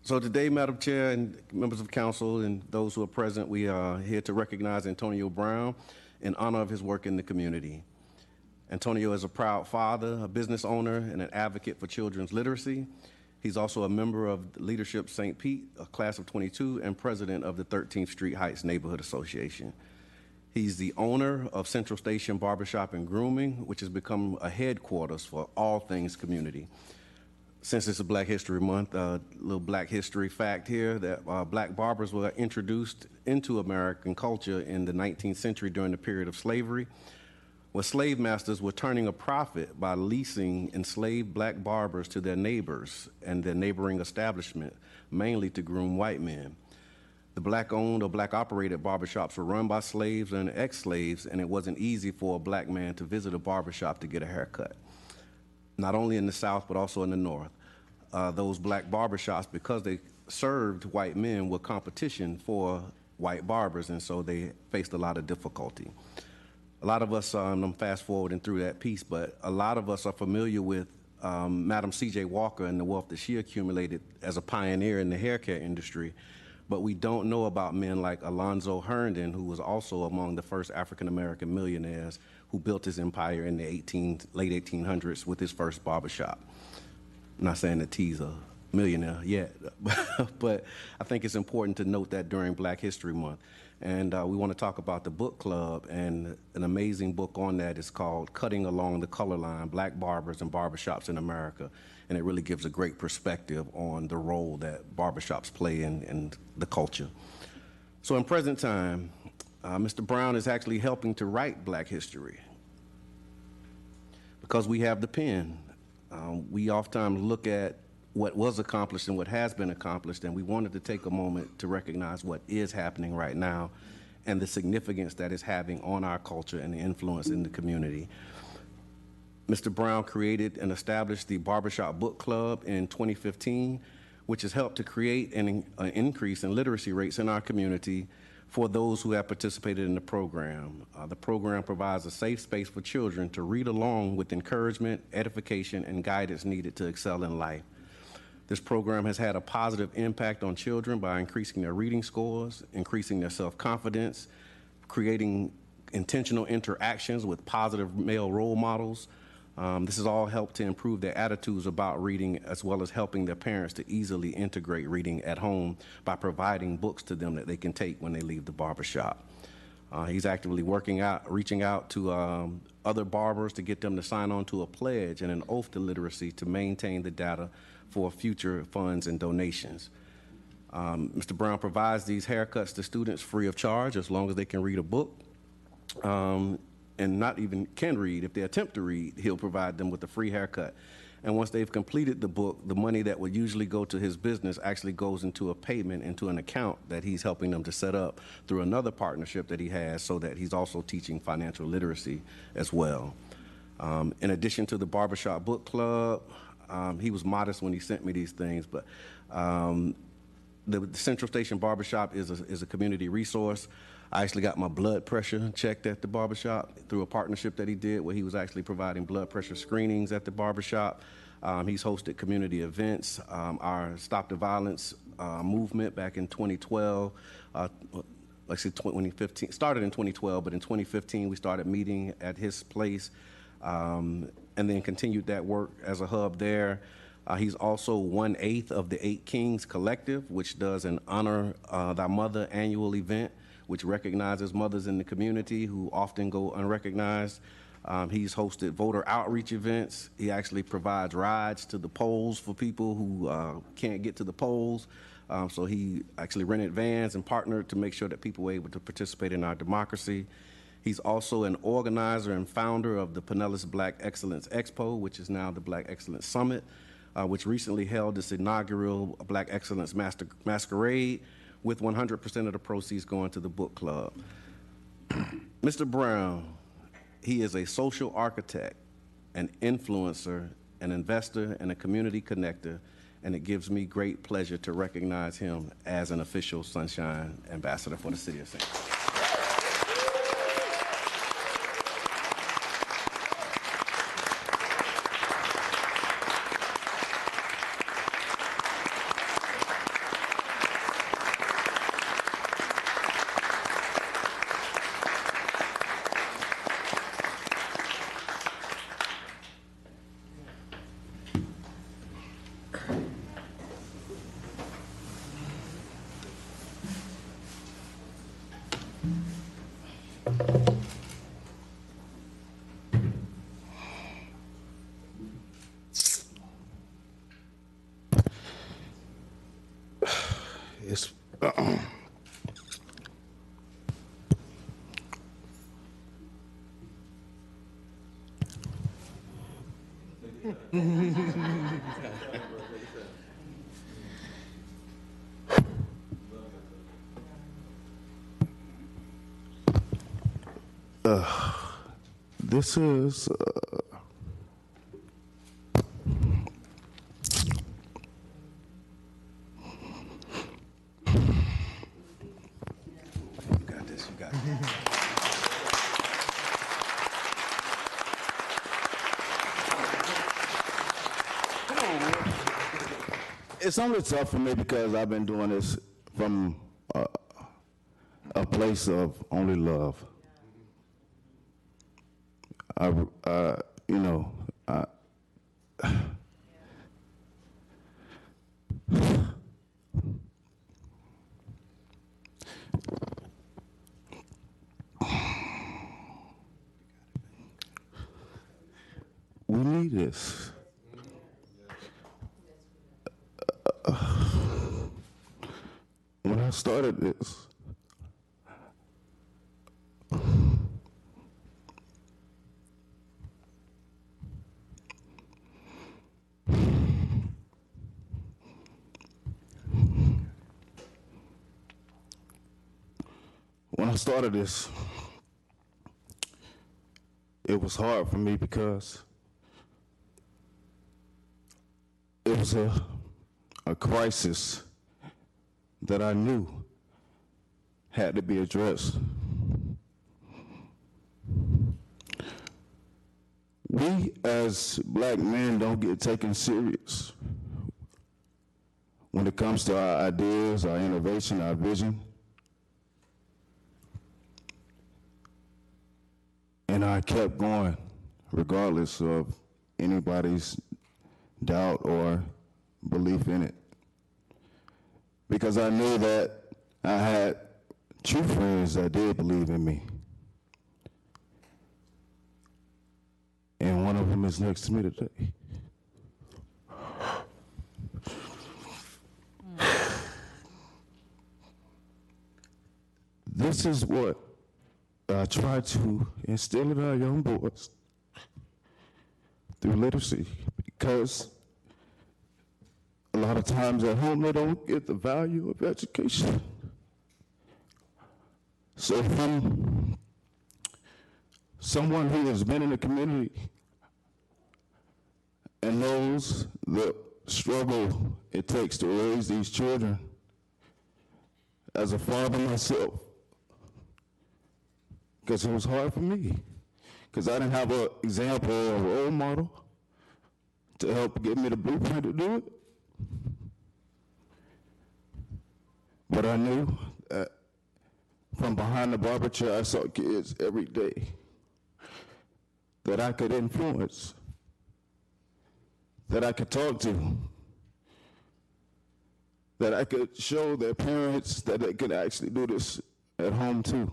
So today, Madam Chair and members of council and those who are present, we are here to recognize Antonio Brown in honor of his work in the community. Antonio is a proud father, a business owner, and an advocate for children's literacy. He's also a member of Leadership St. Pete, a class of 22, and president of the 13th Street Heights Neighborhood Association. He's the owner of Central Station Barbershop and Grooming, which has become a headquarters for all things community. Since it's a Black History Month, a little Black history fact here that Black barbers were introduced into American culture in the 19th century during the period of slavery, where slave masters were turning a profit by leasing enslaved Black barbers to their neighbors and their neighboring establishment, mainly to groom white men. The Black-owned or Black-operated barbershops were run by slaves and ex-slaves, and it wasn't easy for a Black man to visit a barbershop to get a haircut. Not only in the South, but also in the North. Those Black barbershops, because they served white men, were competition for white barbers, and so they faced a lot of difficulty. A lot of us, I'm fast forwarding through that piece, but a lot of us are familiar with Madam C.J. Walker and the wealth that she accumulated as a pioneer in the hair care industry, but we don't know about men like Alonzo Herndon, who was also among the first African-American millionaires who built his empire in the late 1800s with his first barbershop. I'm not saying that he's a millionaire yet, but I think it's important to note that during Black History Month. And we want to talk about the book club, and an amazing book on that is called Cutting Along the Color Line, Black Barbers and Barbershops in America. And it really gives a great perspective on the role that barbershops play in the culture. So in present time, Mr. Brown is actually helping to write Black history because we have the pen. We oftentimes look at what was accomplished and what has been accomplished, and we wanted to take a moment to recognize what is happening right now and the significance that is having on our culture and the influence in the community. Mr. Brown created and established the Barbershop Book Club in 2015, which has helped to create an increase in literacy rates in our community for those who have participated in the program. The program provides a safe space for children to read along with encouragement, edification, and guidance needed to excel in life. This program has had a positive impact on children by increasing their reading scores, increasing their self-confidence, creating intentional interactions with positive male role models. This has all helped to improve their attitudes about reading, as well as helping their parents to easily integrate reading at home by providing books to them that they can take when they leave the barbershop. He's actively reaching out to other barbers to get them to sign on to a pledge and an oath to literacy to maintain the data for future funds and donations. Mr. Brown provides these haircuts to students free of charge as long as they can read a book. And not even can read. If they attempt to read, he'll provide them with a free haircut. And once they've completed the book, the money that would usually go to his business actually goes into a payment into an account that he's helping them to set up through another partnership that he has, so that he's also teaching financial literacy as well. In addition to the Barbershop Book Club, he was modest when he sent me these things, but the Central Station Barbershop is a community resource. I actually got my blood pressure checked at the barbershop through a partnership that he did where he was actually providing blood pressure screenings at the barbershop. He's hosted community events. Our Stop the Violence movement back in 2012, like I said, 2015, started in 2012, but in 2015 we started meeting at his place and then continued that work as a hub there. He's also 1/8 of the 8 Kings Collective, which does an Honor Thy Mother annual event, which recognizes mothers in the community who often go unrecognized. He's hosted voter outreach events. He actually provides rides to the polls for people who can't get to the polls. So he actually rented vans and partnered to make sure that people were able to participate in our democracy. He's also an organizer and founder of the Pinellas Black Excellence Expo, which is now the Black Excellence Summit, which recently held its inaugural Black Excellence Masquerade, with 100% of the proceeds going to the book club. Mr. Brown, he is a social architect, an influencer, an investor, and a community connector, and it gives me great pleasure to recognize him as an official Sunshine Ambassador for the City of St. Louis. It's this is You got this. You got this. it's only tough for me because I've been doing this from a place of only love. You know, we need this. When I started this, it was hard for me because it was a crisis that I knew had to be addressed. We as black men don't get taken serious when it comes to our ideas, our innovation, our vision. And I kept going regardless of anybody's doubt or belief in it. Because I knew that I had true friends that did believe in me. And one of them is next to me today. This is what I try to instill in our young boys through literacy, because a lot of times at home they don't get the value of education. So from someone who has been in the community and knows the struggle it takes to raise these children, as a father myself, because it was hard for me, because I didn't have an example or a role model to help give me the blueprint to do it. But I knew that from behind the barber chair, I saw kids every day that I could influence, that I could talk to, that I could show their parents that they could actually do this at home too.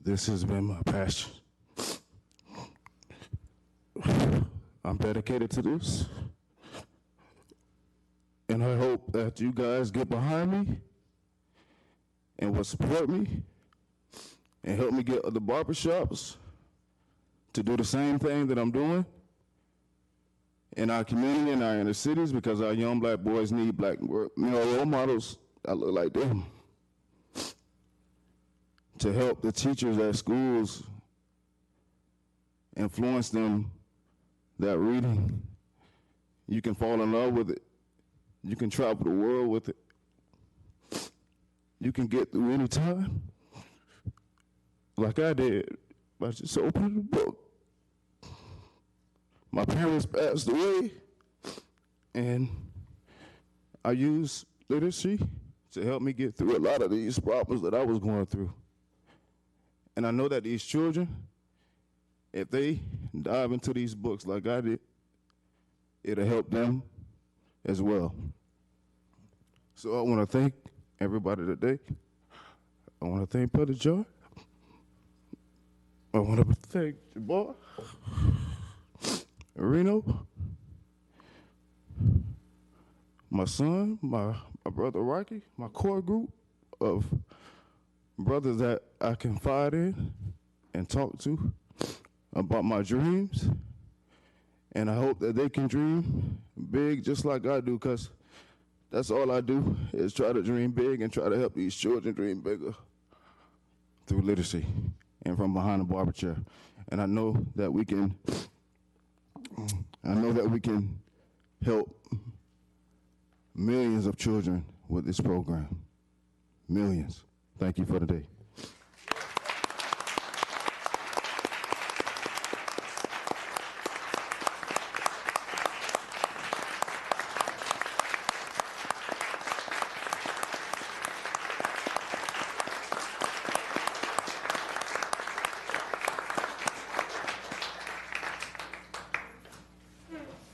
This has been my passion. I'm dedicated to this. And I hope that you guys get behind me and will support me and help me get other barbershops to do the same thing that I'm doing in our community, in our inner cities, because our young black boys need black, role models that look like them, to help the teachers at schools influence them that reading, you can fall in love with it. You can travel the world with it. You can get through any time, like I did, by just opening the book. My parents passed away, and I used literacy to help me get through a lot of these problems that I was going through. And I know that these children, if they dive into these books like I did, it'll help them as well. So I want to thank everybody today. I want to thank Brother Joy. I want to thank your boy, Reno, my son, my brother Rocky, my core group of brothers that I confide in and talk to about my dreams. And I hope that they can dream big just like I do, because that's all I do is try to dream big and try to help these children dream bigger through literacy and from behind a barber chair. And I know that we can help millions of children with this program. Millions. Thank you for today.